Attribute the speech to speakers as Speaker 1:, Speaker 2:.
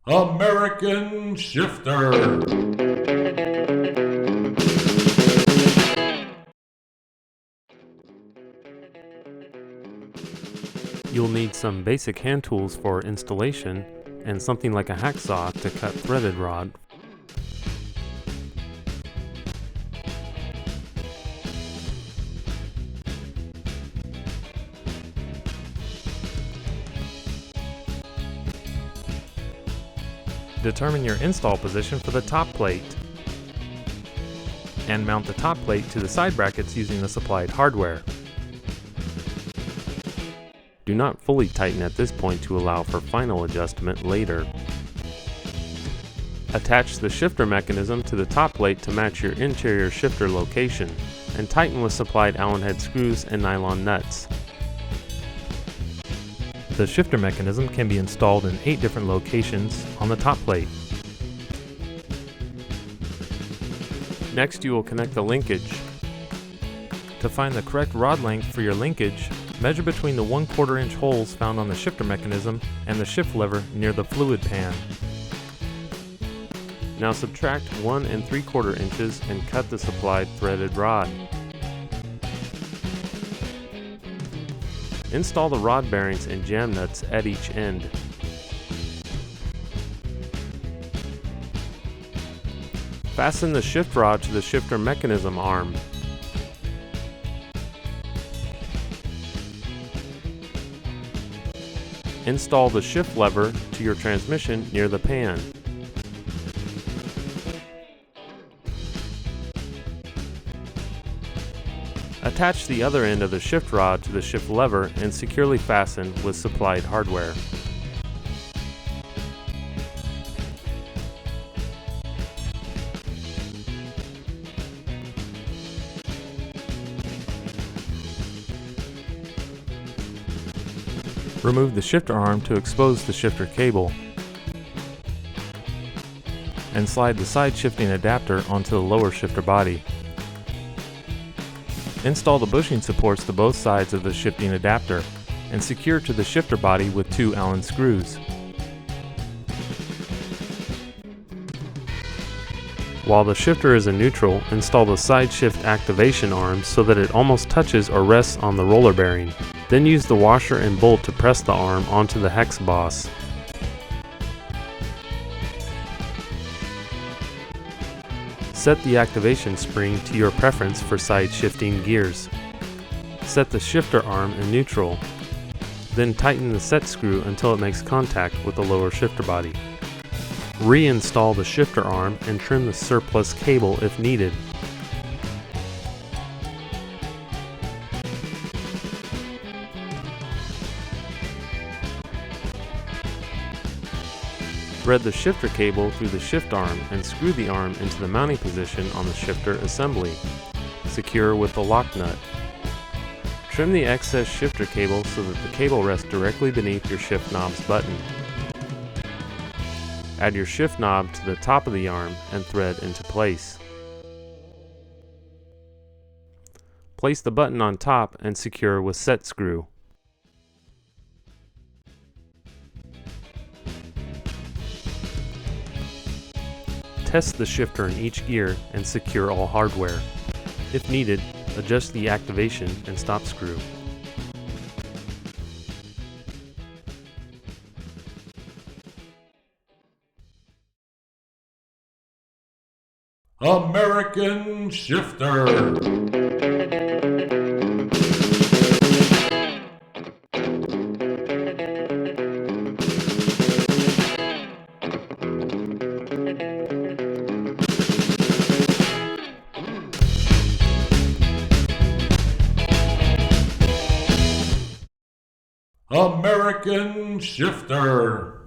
Speaker 1: American Shifter.
Speaker 2: You'll need some basic hand tools for installation and something like a hacksaw to cut threaded rod. Determine your install position for the top plate and mount the top plate to the side brackets using the supplied hardware. Do not fully tighten at this point to allow for final adjustment later. Attach the shifter mechanism to the top plate to match your interior shifter location and tighten with supplied Allen head screws and nylon nuts. The shifter mechanism can be installed in 8 different locations on the top plate. Next, you will connect the linkage. To find the correct rod length for your linkage, measure between the 1/4 inch holes found on the shifter mechanism and the shift lever near the fluid pan. Now subtract 1 3/4 inches and cut the supplied threaded rod. Install the rod bearings and jam nuts at each end. Fasten the shift rod to the shifter mechanism arm. Install the shift lever to your transmission near the pan. Attach the other end of the shift rod to the shift lever and securely fasten with supplied hardware. Remove the shifter arm to expose the shifter cable and slide the side shifting adapter onto the lower shifter body. Install the bushing supports to both sides of the shifting adapter and secure to the shifter body with 2 Allen screws. While the shifter is in neutral, install the side shift activation arm so that it almost touches or rests on the roller bearing. Then use the washer and bolt to press the arm onto the hex boss. Set the activation spring to your preference for side shifting gears. Set the shifter arm in neutral. Then tighten the set screw until it makes contact with the lower shifter body. Reinstall the shifter arm and trim the surplus cable if needed. Thread the shifter cable through the shift arm and screw the arm into the mounting position on the shifter assembly. Secure with the lock nut. Trim the excess shifter cable so that the cable rests directly beneath your shift knob's button. Add your shift knob to the top of the arm and thread into place. Place the button on top and secure with set screw. Test the shifter in each gear and secure all hardware. If needed, adjust the activation and stop screw.
Speaker 1: American Shifter. American Shifter.